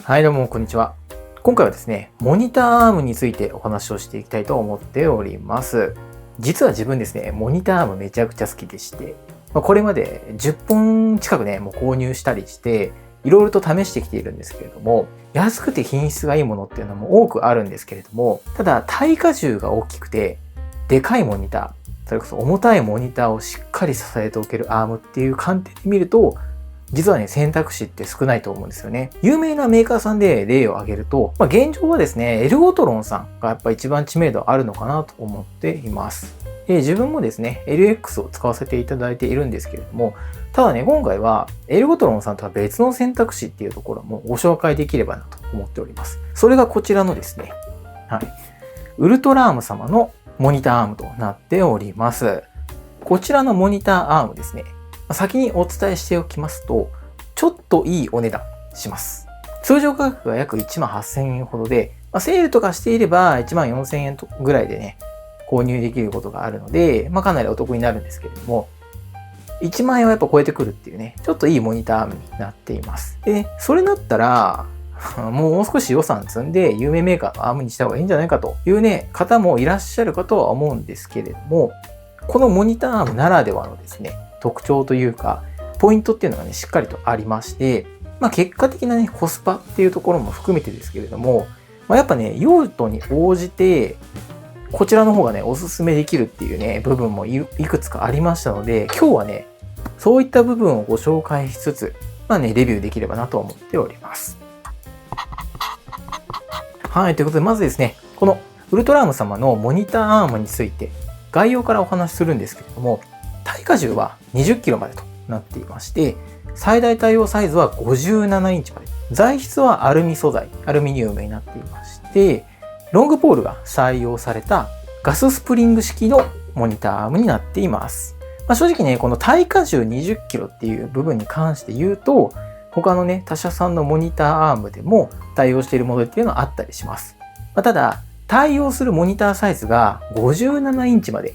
はい、どうも、こんにちは。今回はですね、モニターアームについてお話をしていきたいと思っております。実は自分ですね、モニターアームめちゃくちゃ好きでして、これまで10本近くね、もう購入したりして、いろいろと試してきているんですけれども、安くて品質がいいものっていうのも多くあるんですけれども、ただ耐荷重が大きくて、でかいモニター、それこそ重たいモニターをしっかり支えておけるアームっていう観点で見ると、実はね、選択肢って少ないと思うんですよね。有名なメーカーさんで例を挙げると、現状はですね、エルゴトロンさんがやっぱ一番知名度あるのかなと思っています。自分もですね、LX を使わせていただいているんですけれども、ただね、今回はエルゴトロンさんとは別の選択肢っていうところもご紹介できればなと思っております。それがこちらのですね、ウルトラアーム様のモニターアームとなっております。こちらのモニターアームですね、先にお伝えしておきますと、ちょっといいお値段します。通常価格が約18,000円ほどで、セールとかしていれば14,000円ぐらいでね、購入できることがあるので、かなりお得になるんですけれども、1万円はやっぱ超えてくるっていうね、ちょっといいモニターアームになっています。で、それだったら、もう少し予算積んで有名メーカーのアームにした方がいいんじゃないかというね、方もいらっしゃるかとは思うんですけれども、このモニターアームならではのですね、特徴というか、ポイントっていうのがね、しっかりとありまして、結果的なね、コスパっていうところも含めてですけれども、やっぱね、用途に応じて、こちらの方がね、おすすめできるっていうね、部分もいくつかありましたので、今日はね、そういった部分をご紹介しつつ、レビューできればなと思っております。はい、ということで、まずですね、このウルトラアーム様のモニターアームについて、概要からお話しするんですけれども、耐荷重は20キロまでとなっていまして、最大対応サイズは57インチまで。材質はアルミ素材、アルミニウムになっていまして、ロングポールが採用されたガススプリング式のモニターアームになっています。正直ね、この耐荷重20キロっていう部分に関して言うと、他のね、他社さんのモニターアームでも対応しているモデルっていうのはあったりします。ただ、対応するモニターサイズが57インチまで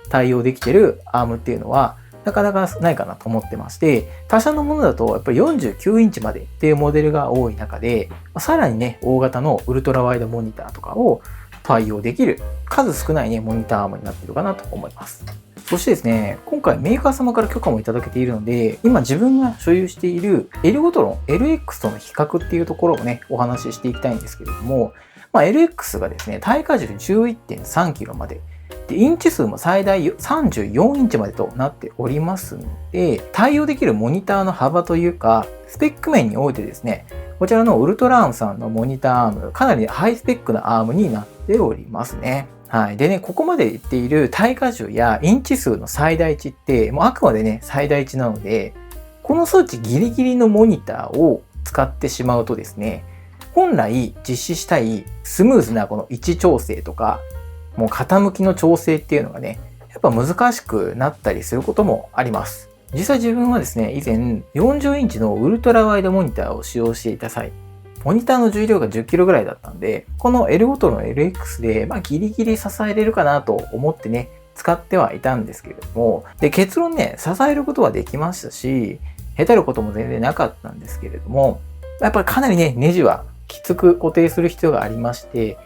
対応できているアームっていうのはなかなかないかなと思ってまして、他社のものだとやっぱり49インチまでっていうモデルが多い中で、さらにね、大型のウルトラワイドモニターとかを対応できる数少ないね、モニターアームになっているかなと思います。そしてですね、今回メーカー様から許可もいただけているので、今自分が所有しているエルゴトロン LX との比較っていうところをね、お話ししていきたいんですけれども、LX がですね、耐荷重 11.3 キロまで、で、インチ数も最大34インチまでとなっておりますので、対応できるモニターの幅というか、スペック面においてですね、こちらのウルトラアームさんのモニターアーム、かなりハイスペックなアームになっておりますね。はい。でね、ここまで言っている耐荷重やインチ数の最大値って、もうあくまでね、最大値なので、この数値ギリギリのモニターを使ってしまうとですね、本来実施したいスムーズなこの位置調整とか、もう傾きの調整っていうのがね、やっぱ難しくなったりすることもあります。実際自分はですね、以前40インチのウルトラワイドモニターを使用していた際、モニターの重量が10キロぐらいだったんで、このエルゴトロの LX で、ギリギリ支えれるかなと思ってね、使ってはいたんですけれども、で、結論ね、支えることはできましたし、へたることも全然なかったんですけれども、やっぱりかなりね、ネジはきつく固定する必要がありまして、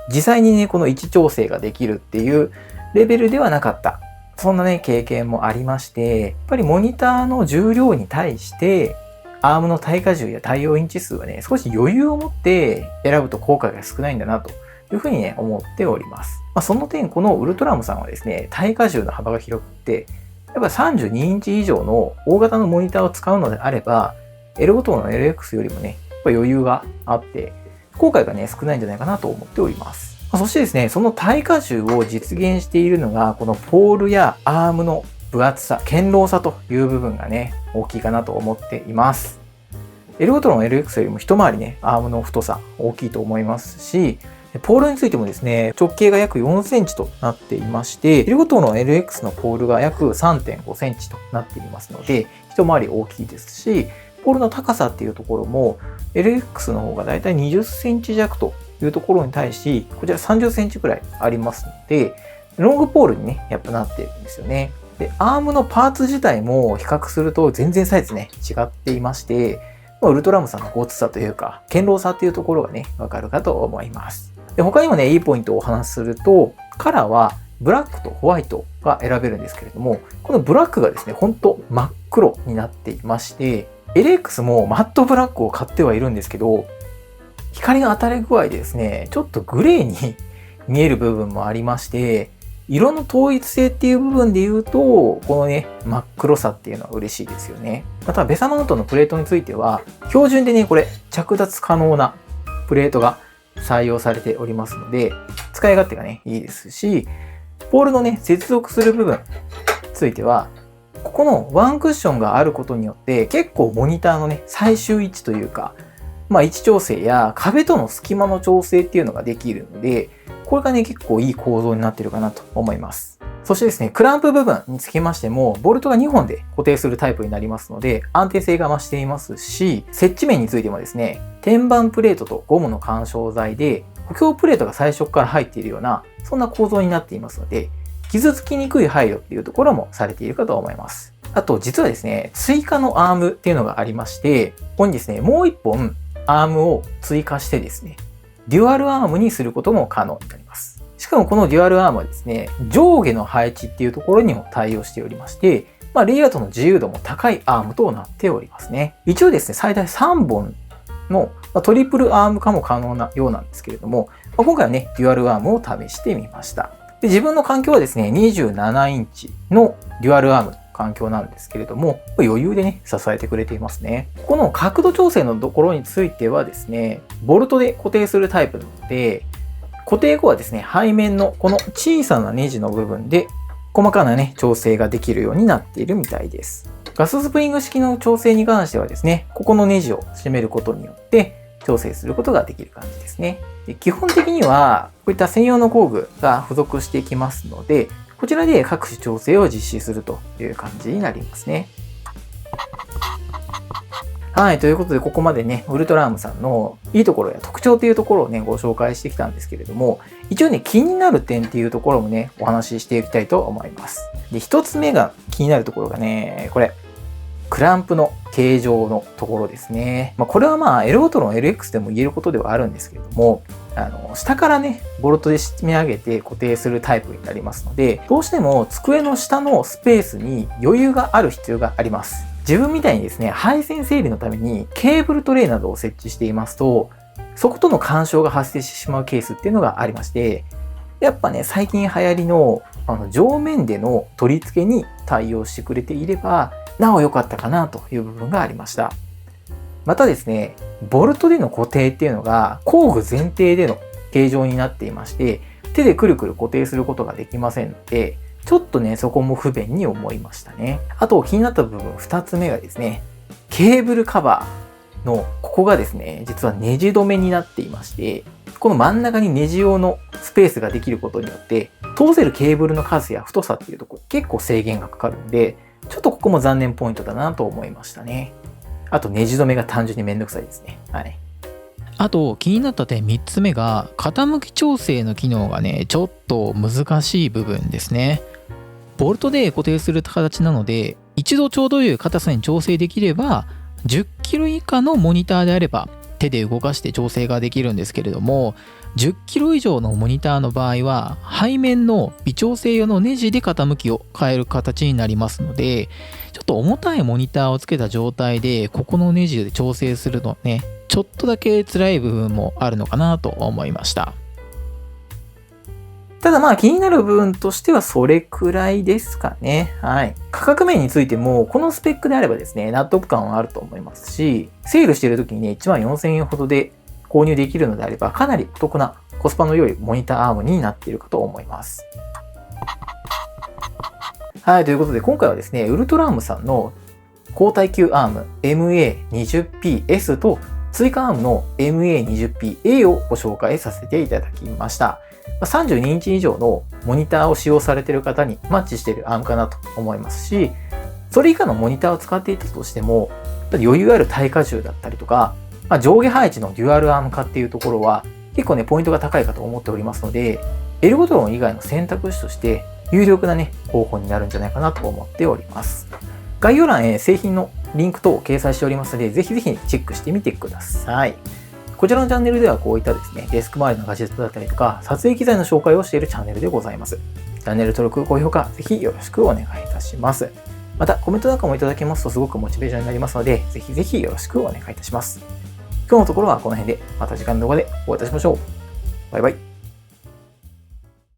実際にね、この位置調整ができるっていうレベルではなかった。そんなね、経験もありまして、やっぱりモニターの重量に対して、アームの耐荷重や対応インチ数はね、少し余裕を持って選ぶと効果が少ないんだなというふうにね、思っております。その点、このウルトラアームさんはですね、耐荷重の幅が広くて、やっぱ32インチ以上の大型のモニターを使うのであれば、エルゴトロの LX よりもね、やっぱ余裕があって、後悔がね、少ないんじゃないかなと思っております。そしてですね、その耐荷重を実現しているのが、このポールやアームの分厚さ、堅牢さという部分がね、大きいかなと思っています。エルゴトロン LX よりも一回りね、アームの太さ大きいと思いますし、ポールについてもですね、直径が約4センチとなっていまして、エルゴトロン LX のポールが約 3.5 センチとなっていますので、一回り大きいですし、ポールの高さっていうところも LX の方がだいたい20センチ弱というところに対し、こちら30センチくらいありますので、ロングポールにね、やっぱなっているんですよね。で、アームのパーツ自体も比較すると全然サイズね、違っていまして、ウルトラームさんのごつさというか、堅牢さっていうところがね、わかるかと思います。で、他にもね、いいポイントをお話しすると、カラーはブラックとホワイトが選べるんですけれども、このブラックがですね、ほんと真っ黒になっていまして、LX もマットブラックを買ってはいるんですけど、光の当たり具合でですね、ちょっとグレーに見える部分もありまして、色の統一性っていう部分で言うと、このね、真っ黒さっていうのは嬉しいですよね。また、ベサマウントのプレートについては、標準でね、これ、着脱可能なプレートが採用されておりますので、使い勝手がね、いいですし、ポールのね、接続する部分については、ここのワンクッションがあることによって、結構モニターのね、最終位置というか、位置調整や壁との隙間の調整っていうのができるので、これがね、結構いい構造になってるかなと思います。そしてですね、クランプ部分につきましても、ボルトが2本で固定するタイプになりますので、安定性が増していますし、接地面についてもですね、天板プレートとゴムの緩衝材で、補強プレートが最初から入っているような、そんな構造になっていますので、傷つきにくい配慮っていうところもされているかと思います。あと、実はですね、追加のアームっていうのがありまして、ここにですね、もう1本アームを追加してですね、デュアルアームにすることも可能になります。しかもこのデュアルアームはですね、上下の配置っていうところにも対応しておりまして、レイアウトの自由度も高いアームとなっておりますね。一応ですね、最大3本のトリプルアーム化も可能なようなんですけれども、今回はね、デュアルアームを試してみました。で、自分の環境はですね、27インチのデュアルアームの環境なんですけれども、余裕でね、支えてくれていますね。この角度調整のところについてはですね、ボルトで固定するタイプなので、固定後はですね、背面のこの小さなネジの部分で細かなね、調整ができるようになっているみたいです。ガススプリング式の調整に関してはですね、ここのネジを締めることによって調整することができる感じですね。で、基本的にはこういった専用の工具が付属してきますので、こちらで各種調整を実施するという感じになりますね。はい、ということでここまでね、ウルトラームさんのいいところや特徴っていうところをね、ご紹介してきたんですけれども、一応ね、気になる点っていうところもね、お話ししていきたいと思います。で、一つ目が気になるところがね、これ、クランプの形状のところですね。これはエルゴトロン LX でも言えることではあるんですけれども、下からね、ボルトで締め上げて固定するタイプになりますので、どうしても机の下のスペースに余裕がある必要があります。自分みたいにですね、配線整理のためにケーブルトレイなどを設置していますと、そことの干渉が発生してしまうケースっていうのがありまして、やっぱね、最近流行りの上面での取り付けに対応してくれていれば、なお良かったかなという部分がありました。またですね、ボルトでの固定っていうのが工具前提での形状になっていまして、手でくるくる固定することができませんので、ちょっとね、そこも不便に思いましたね。あと気になった部分2つ目がですね、ケーブルカバーのここがですね、実はネジ止めになっていまして、この真ん中にネジ用のスペースができることによって、通せるケーブルの数や太さっていうところ結構制限がかかるんで、ちょっとここも残念ポイントだなと思いましたね。あとネジ止めが単純にめんどくさいですね。はい。あと気になった点3つ目が傾き調整の機能がねちょっと難しい部分ですね。ボルトで固定する形なので一度ちょうどいい硬さに調整できれば10キロ以下のモニターであれば手で動かして調整ができるんですけれども、10キロ以上のモニターの場合は背面の微調整用のネジで傾きを変える形になりますので、ちょっと重たいモニターをつけた状態でここのネジで調整するのね、ちょっとだけ辛い部分もあるのかなと思いました。ただ気になる部分としてはそれくらいですかね。はい。価格面についてもこのスペックであればですね、納得感はあると思いますし、セールしている時にね、14,000円ほどで購入できるのであればかなりお得なコスパの良いモニターアームになっているかと思います。はい。ということで今回はですね、ウルトラームさんの高耐久アーム MA20PS と追加アームの MA20PA をご紹介させていただきました。32インチ以上のモニターを使用されている方にマッチしているアームかなと思いますし、それ以下のモニターを使っていたとしても、余裕ある耐荷重だったりとか、上下配置のデュアルアーム化っていうところは結構ね、ポイントが高いかと思っておりますので、エルゴトロン以外の選択肢として有力なね、候補になるんじゃないかなと思っております。概要欄へ製品のリンク等を掲載しておりますので、ぜひぜひチェックしてみてください。こちらのチャンネルではこういったですね、デスク周りのガジェットだったりとか、撮影機材の紹介をしているチャンネルでございます。チャンネル登録、高評価、ぜひよろしくお願いいたします。また、コメントなんかもいただけますとすごくモチベーションになりますので、ぜひぜひよろしくお願いいたします。今日のところはこの辺で、また次回の動画でお会いいたしましょう。バイバイ。